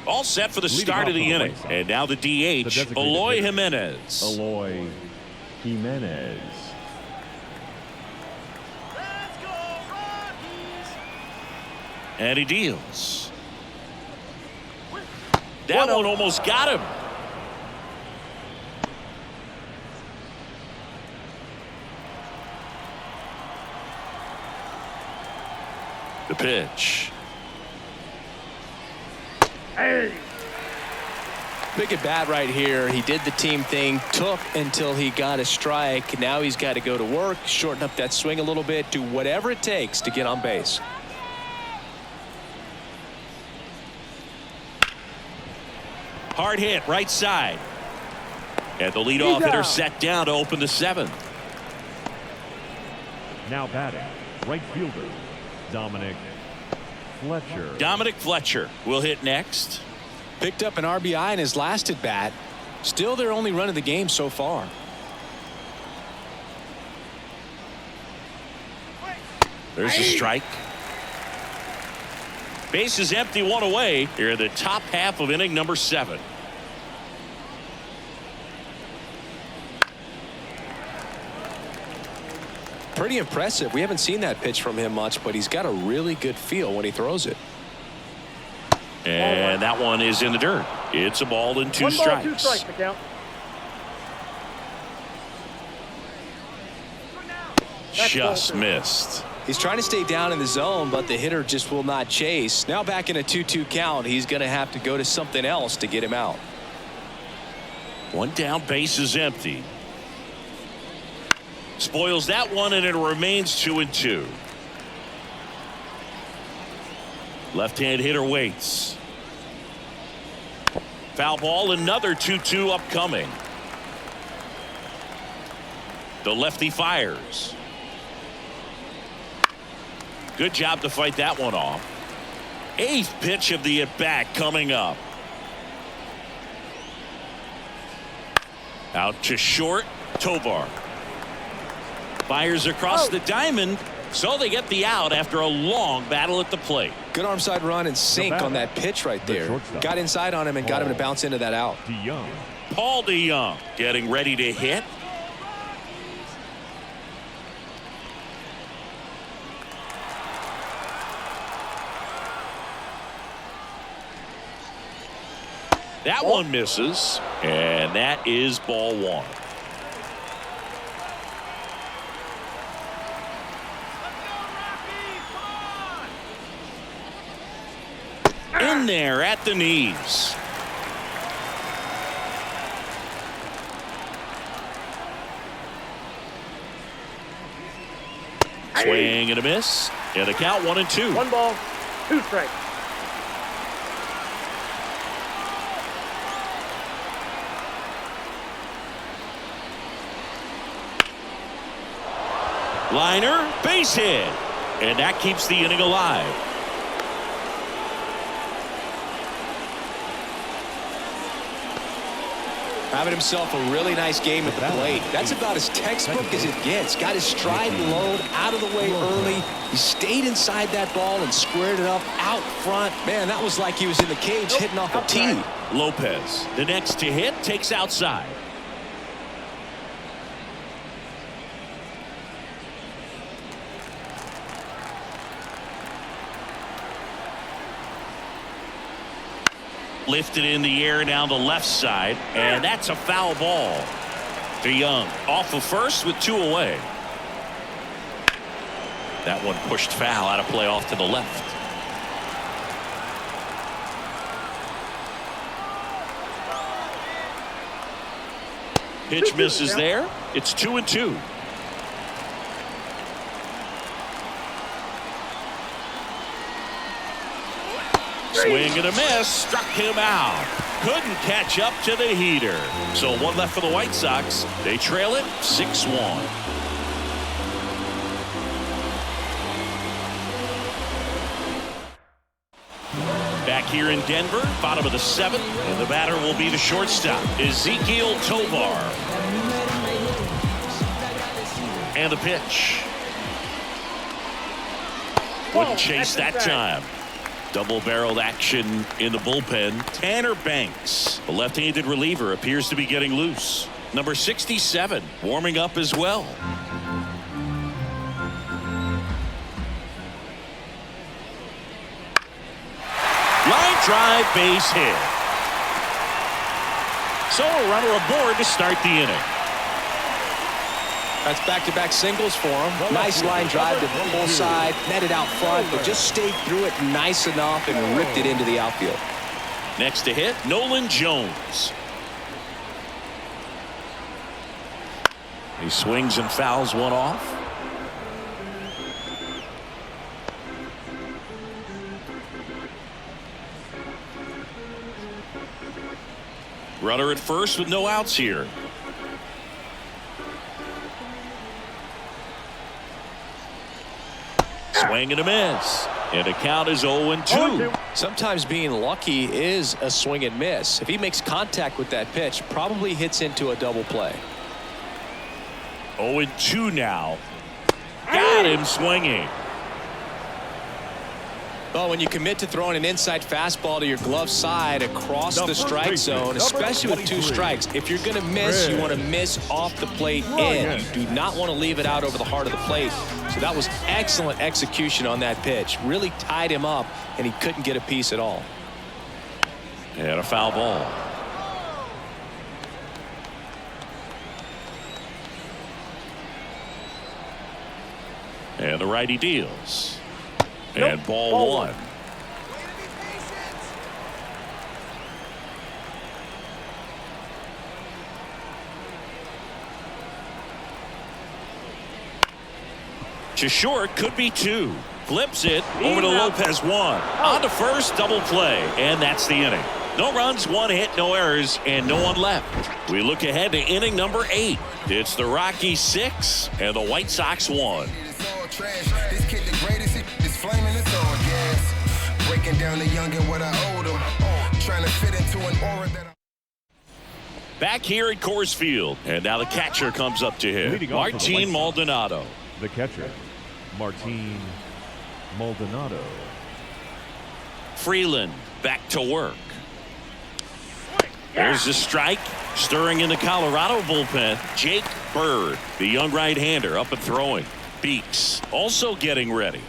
All set for the start of the inning. And now the DH, Eloy Jimenez. Eloy Jimenez. Let's go, Rockies! And he deals. That one almost got him. The pitch. Hey! Big at bat right here. He did the team thing, took until he got a strike. Now he's got to go to work, shorten up that swing a little bit, do whatever it takes to get on base. Hard hit, right side. And the leadoff hitter set down to open the 7th. Now batting, right fielder, Dominic Fletcher. Dominic Fletcher will hit next. Picked up an RBI in his last at bat. Still their only run of the game so far. There's a strike. Base is empty, one away here in the top half of inning number 7. Pretty impressive. We haven't seen that pitch from him much, but he's got a really good feel when he throws it. And that one is in the dirt. It's a ball and 2 strikes. 2 strikes to count. Just missed. He's trying to stay down in the zone, but the hitter just will not chase. Now back in a 2-2 count, he's going to have to go to something else to get him out. 1 down, base is empty. Spoils that one, and it remains 2-2. Left-hand hitter waits. Foul ball, another 2-2 upcoming. The lefty fires. Good job to fight that one off. 8th pitch of the at-bat coming up. Out to short, Tovar. Fires across the diamond, so they get the out after a long battle at the plate. Good arm side run and sink on that pitch right there. Got inside on him and got him to bounce into that out. DeYoung. Paul DeYoung getting ready to hit. That one misses, and that is ball 1. In there at the knees. Swing and a miss, and the count 1-2. 1 ball, 2 strikes. Liner, base hit, and that keeps the inning alive. Having himself a really nice game at the plate. That's about as textbook as it gets. Got his stride and load out of the way early. He stayed inside that ball and squared it up out front. Man, that was like he was in the cage hitting off a tee. Lopez, the next to hit, takes outside. Lifted in the air down the left side, and that's a foul ball. DeYoung off of first with 2 away. That one pushed foul out of play off to the left. Pitch misses there. It's 2-2. Swing and a miss, struck him out. Couldn't catch up to the heater. So 1 left for the White Sox. They trail it 6-1. Back here in Denver, bottom of the 7th, and the batter will be the shortstop, Ezequiel Tovar. And the pitch. Wouldn't chase that time. Double-barreled action in the bullpen. Tanner Banks, the left-handed reliever, appears to be getting loose. Number 67 warming up as well. Line drive, base hit. So a runner aboard to start the inning. That's back-to-back singles for him. Nice line drive to the full side, netted out front, but just stayed through it nice enough and ripped it into the outfield. Next to hit, Nolan Jones. He swings and fouls one off. Runner at first with no outs here. Swing and a miss. And the count is 0-2. Sometimes being lucky is a swing and miss. If he makes contact with that pitch, probably hits into a double play. 0-2 now. Got him swinging. Well, when you commit to throwing an inside fastball to your glove side across the strike zone, especially with 2 strikes, if you're going to miss, you want to miss off the plate in. You do not want to leave it out over the heart of the plate. So that was excellent execution on that pitch. Really tied him up, and he couldn't get a piece at all. And a foul ball. And the righty deals. And ball 1. To short, could be 2. Flips it over to Lopez. 1 on to first, double play, and that's the inning. No runs, 1 hit, no errors, and no one left. We look ahead to inning number 8. It's the Rockies 6 and the White Sox 1. This kid the greatest, it's flaming, it's all gas. Breaking down the young and what I owed him. Trying to fit into an aura that I... Back here at Coors Field, and now the catcher comes up to him. Leading off for the Martin White Sox, Maldonado. The catcher, Martin Maldonado. Freeland back to work. There's the strike. Stirring in the Colorado bullpen, Jake Bird, the young right-hander, up and throwing. Beeks also getting ready.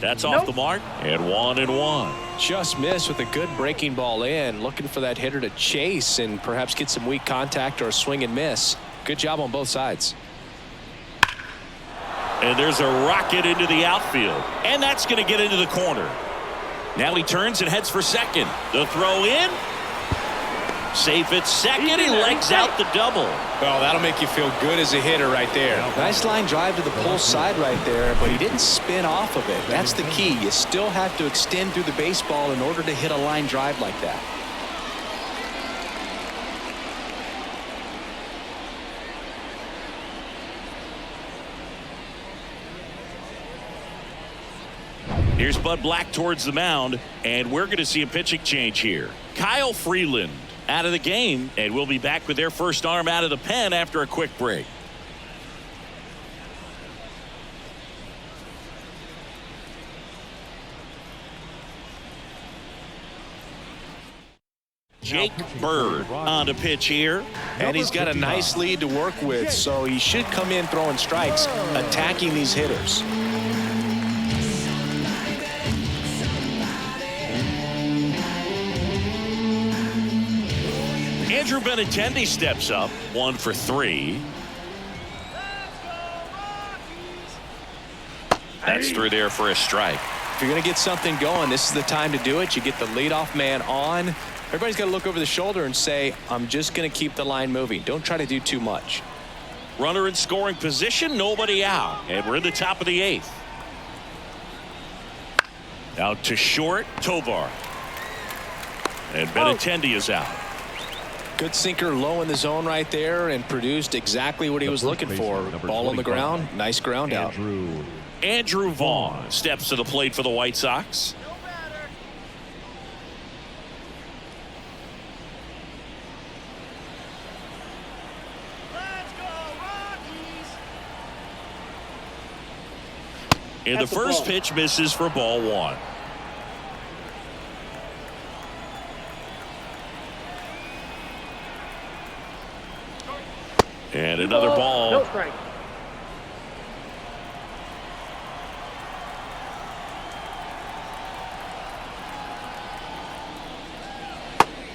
That's off the mark, and 1-1. Just missed with a good breaking ball in. Looking for that hitter to chase and perhaps get some weak contact or a swing and miss. Good job on both sides. And there's a rocket into the outfield. And that's going to get into the corner. Now he turns and heads for second. The throw in. Safe at second. He legs out the double. Well, that'll make you feel good as a hitter right there. Nice line drive to the pull side right there, but he didn't spin off of it. That's the key. You still have to extend through the baseball in order to hit a line drive like that. Here's Bud Black towards the mound, and we're going to see a pitching change here. Kyle Freeland out of the game, and we'll be back with their first arm out of the pen after a quick break. Jake Bird on to pitch here. And he's got a nice lead to work with, so he should come in throwing strikes, attacking these hitters. Andrew Benintendi steps up, 1 for 3. That's through there for a strike. If you're going to get something going, this is the time to do it. You get the leadoff man on. Everybody's got to look over the shoulder and say, I'm just going to keep the line moving. Don't try to do too much. Runner in scoring position, nobody out. And we're in the top of the 8th. Out to short, Tovar. And Benintendi is out. Good sinker low in the zone right there and produced exactly what he was looking for. Ball on the ground. Nice ground out. Andrew Vaughn steps to the plate for the White Sox. And the first pitch misses for ball 1. And another ball. No strike.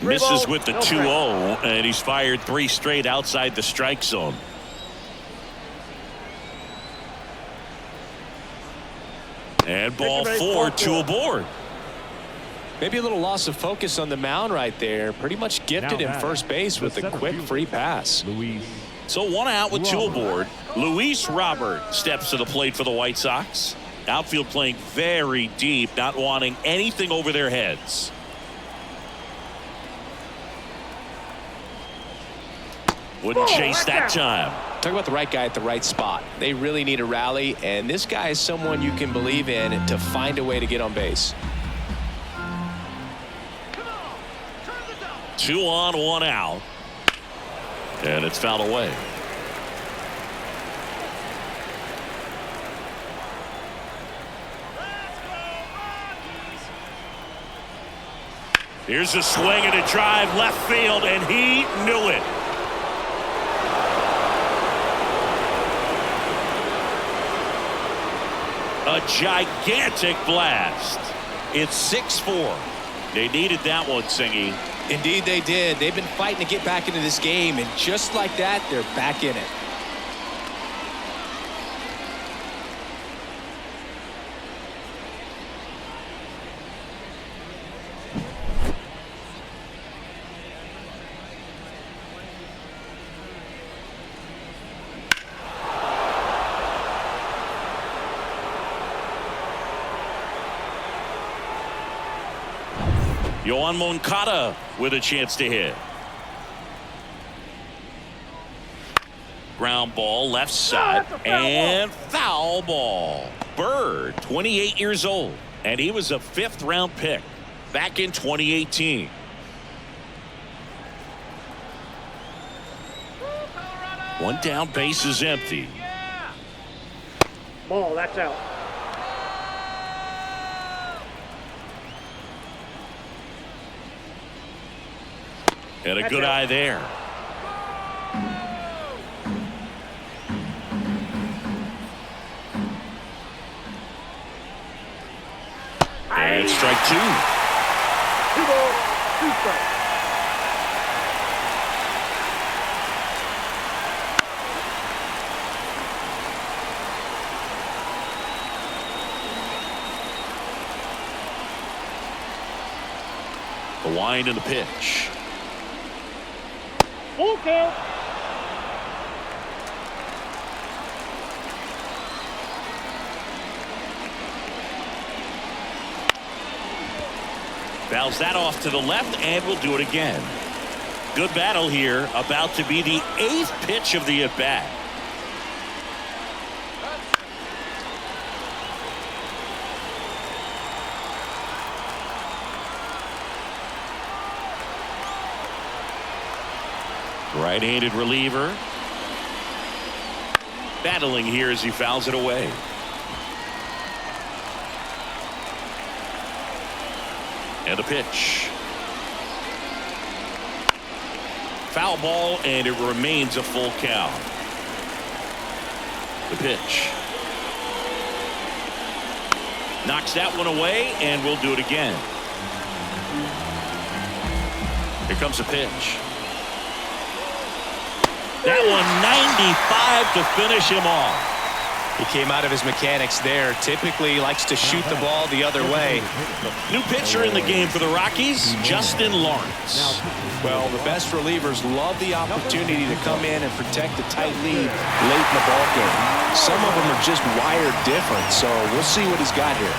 Misses with the 2-0, and he's fired 3 straight outside the strike zone. And ball 4, 2 aboard. Maybe a little loss of focus on the mound right there. Pretty much gifted him first base with a quick free pass. So 1 out with 2 aboard. Luis Robert steps to the plate for the White Sox. Outfield playing very deep, not wanting anything over their heads. Wouldn't chase that time. Talk about the right guy at the right spot. They really need a rally, and this guy is someone you can believe in to find a way to get on base. 2 on, 1 out. And it's fouled away. Here's a swing and a drive left field, and he knew it. A gigantic blast. It's 6-4. They needed that one, Singy. Indeed they did. They've been fighting to get back into this game, and just like that, they're back in it. Yoan Moncada with a chance to hit. Ground ball left side and foul ball. Bird, 28 years old, and he was a 5th-round pick back in 2018. One down, base is empty. Ball, that's out. And a good eye there. And strike 2. 2 balls, 2 strikes. The wind and the pitch. Full count. Fouls that off to the left, and we'll do it again. Good battle here, about to be the 8th pitch of the at-bat. Right-handed reliever. Battling here as he fouls it away. And the pitch. Foul ball, and it remains a full count. The pitch. Knocks that one away, and we'll do it again. Here comes a pitch. That one 95 to finish him off. He came out of his mechanics there. Typically likes to shoot the ball the other way. New pitcher in the game for the Rockies, Justin Lawrence. Well, the best relievers love the opportunity to come in and protect a tight lead late in the ball game. Some of them are just wired different, so we'll see what he's got here.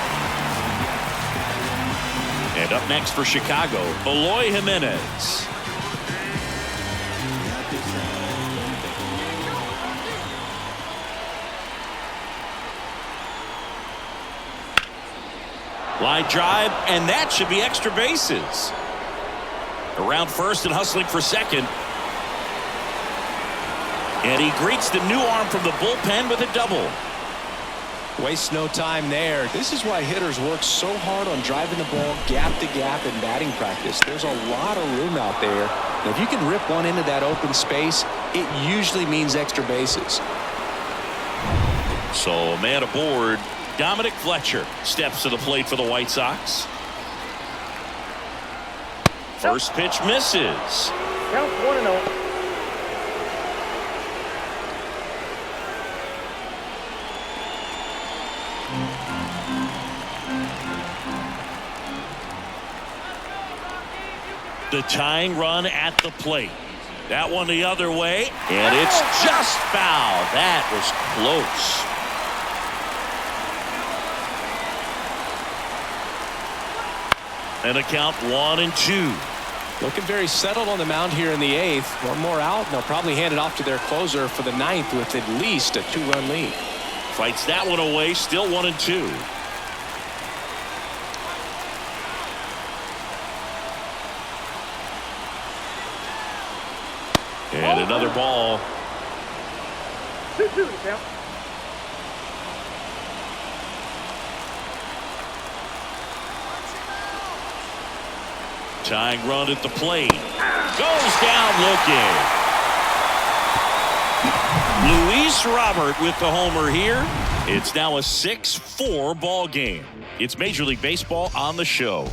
And up next for Chicago, Eloy Jimenez. Line drive, and that should be extra bases. Around first and hustling for second. And he greets the new arm from the bullpen with a double. Wastes no time there. This is why hitters work so hard on driving the ball gap to gap in batting practice. There's a lot of room out there. And if you can rip one into that open space, it usually means extra bases. So a man aboard. Dominic Fletcher steps to the plate for the White Sox. First pitch misses. Count 1-0. The tying run at the plate. That one the other way, and it's just foul. That was close. And a count 1-2. Looking very settled on the mound here in the 8th. One more out, and they'll probably hand it off to their closer for the 9th with at least a 2-run lead. Fights that one away, still 1-2. And another ball. 2-2 to count. Tying run at the plate. Goes down looking. Luis Robert with the homer here. It's now a 6-4 ball game. It's Major League Baseball on the show.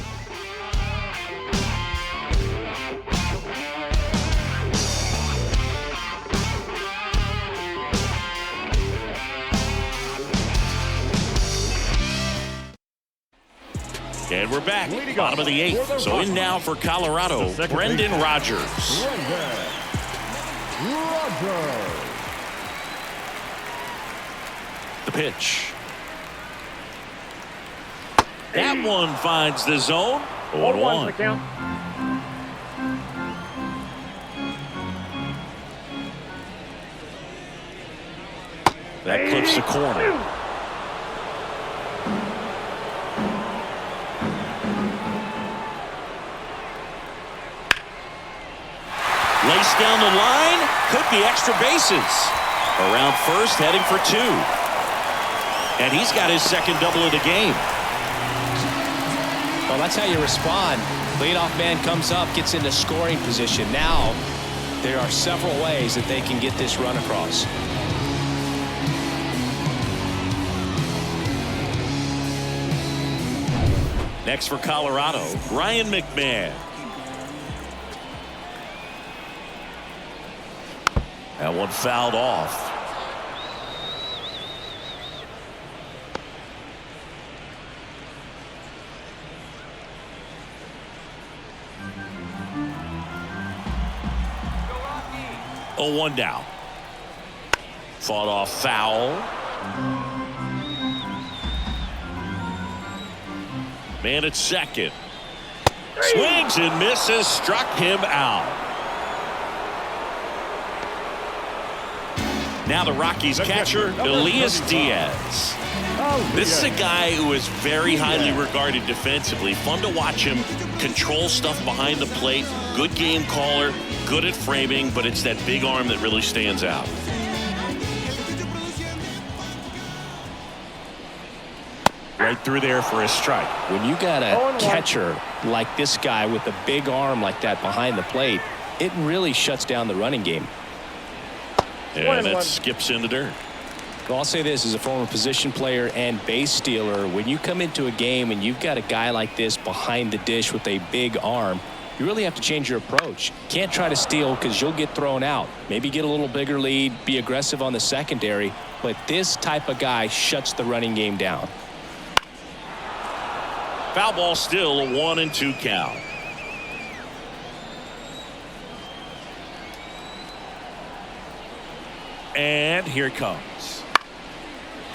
And we're back. Bottom of the 8th. So in now for Colorado, Brendan Rodgers. The pitch. That one finds the zone. 0-1. Count. That clips the corner. Laced down the line, could be extra bases. Around first, heading for 2. And he's got his second double of the game. Well, that's how you respond. Leadoff man comes up, gets into scoring position. Now, there are several ways that they can get this run across. Next for Colorado, Ryan McMahon. That one fouled off. Oh, 1 down. Fought off foul. Man at second. Swings and misses. Struck him out. Now the Rockies catcher, Elias Diaz. This is a guy who is very highly regarded defensively. Fun to watch him control stuff behind the plate. Good game caller, good at framing, but it's that big arm that really stands out. Right through there for a strike. When you got a catcher like this guy with a big arm like that behind the plate, it really shuts down the running game. And that skips in the dirt. Well, I'll say this as a former position player and base stealer. When you come into a game and you've got a guy like this behind the dish with a big arm, you really have to change your approach. Can't try to steal because you'll get thrown out. Maybe get a little bigger lead, be aggressive on the secondary. But this type of guy shuts the running game down. Foul ball still, a 1-2 count. And here it comes.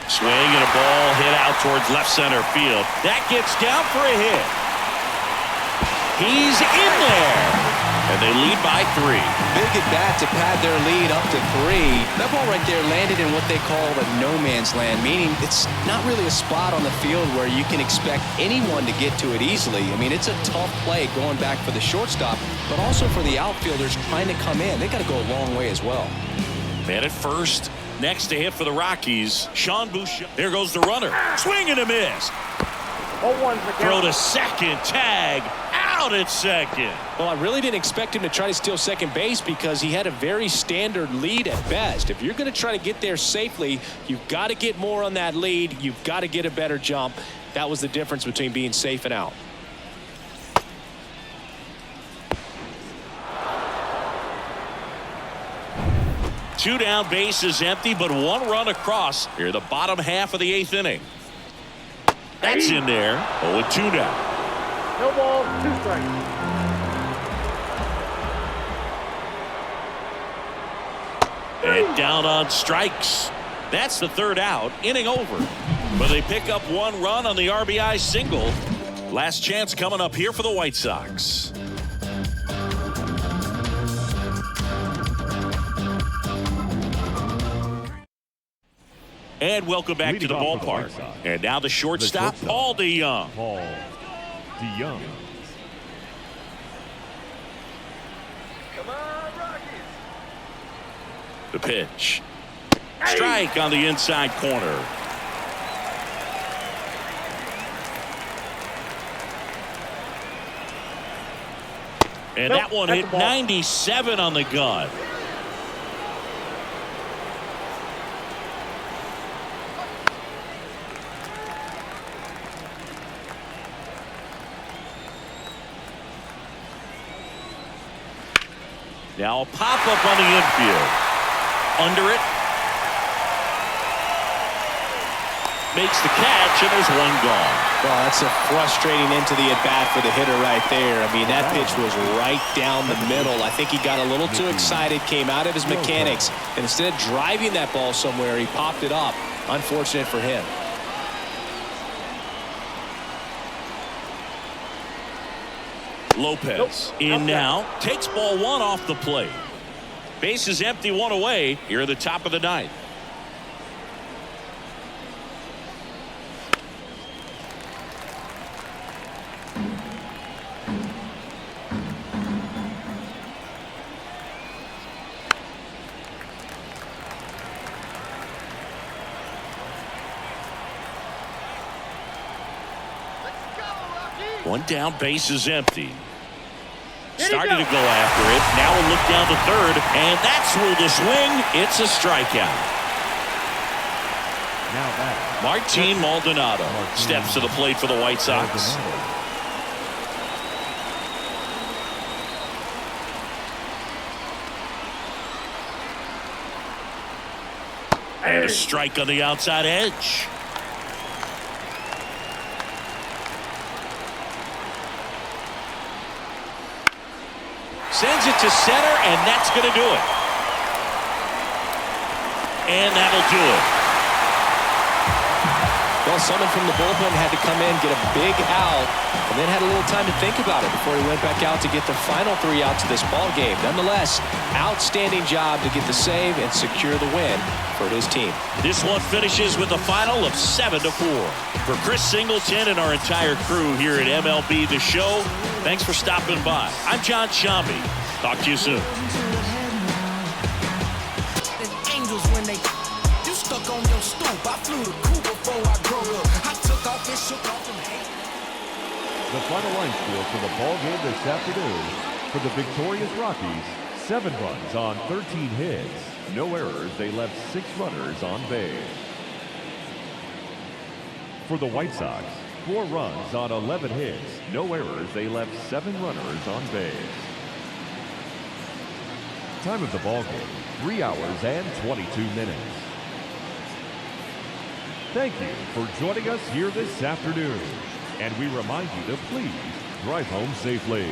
Swing and a ball hit out towards left center field. That gets down for a hit. He's in there. And they lead by 3. Big at bat to pad their lead up to 3. That ball right there landed in what they call the no man's land, meaning it's not really a spot on the field where you can expect anyone to get to it easily. I mean, it's a tough play going back for the shortstop, but also for the outfielders trying to come in. They got to go a long way as well. Man at first. Next to hit for the Rockies, Sean Boucher. There goes the runner. Swing and a miss. 0-1 the Throw count. to second. Tag. Out at second. Well, I really didn't expect him to try to steal second base because he had a very standard lead at best. If you're going to try to get there safely, you've got to get more on that lead. You've got to get a better jump. That was the difference between being safe and out. Two down, base is empty, but 1 run across here, the bottom half of the 8th inning. That's in there. 0-2 now. No ball, 2 strikes. And down on strikes. That's the 3rd out. Inning over. But they pick up 1 run on the RBI single. Last chance coming up here for the White Sox. And welcome back to the ballpark. And now the shortstop, Paul DeYoung. Paul DeYoung. Come on, Rockies. The pitch. Strike on the inside corner. And that one hit 97 on the gun. Now a pop-up on the infield. Under it. Makes the catch, and there's one gone. Well, that's a frustrating end to the at-bat for the hitter right there. I mean, that pitch was right down the middle. I think he got a little too excited, came out of his mechanics, and instead of driving that ball somewhere, he popped it up. Unfortunate for him. Lopez in now, takes ball one off the plate. Base is empty, one away here at the top of the ninth. One down, base is empty. Starting to go after it. Now we'll look down to third, and that's through the swing. It's a strikeout. Now back. Martin Maldonado steps to the plate for the White Sox. And a strike on the outside edge. Sends it to center, and that's going to do it. And that'll do it. Well, someone from the bullpen had to come in, get a big out, and then had a little time to think about it before he went back out to get the final 3 outs of this ball game. Nonetheless, outstanding job to get the save and secure the win for his team. This one finishes with a final of 7-4. For Chris Singleton and our entire crew here at MLB The Show, thanks for stopping by. I'm John Shambi. Talk to you soon. Angels when they you stuck on your stoop. I flew the coop before I grew up. I took off and shook off them hands. The final line score for the ball game this afternoon for the victorious Rockies: 7 runs on 13 hits, no errors. They left 6 runners on base. For the White Sox, 4 runs on 11 hits, no errors. They left 7 runners on base. Time of the ball game, 3 hours and 22 minutes. Thank you for joining us here this afternoon, and we remind you to please drive home safely.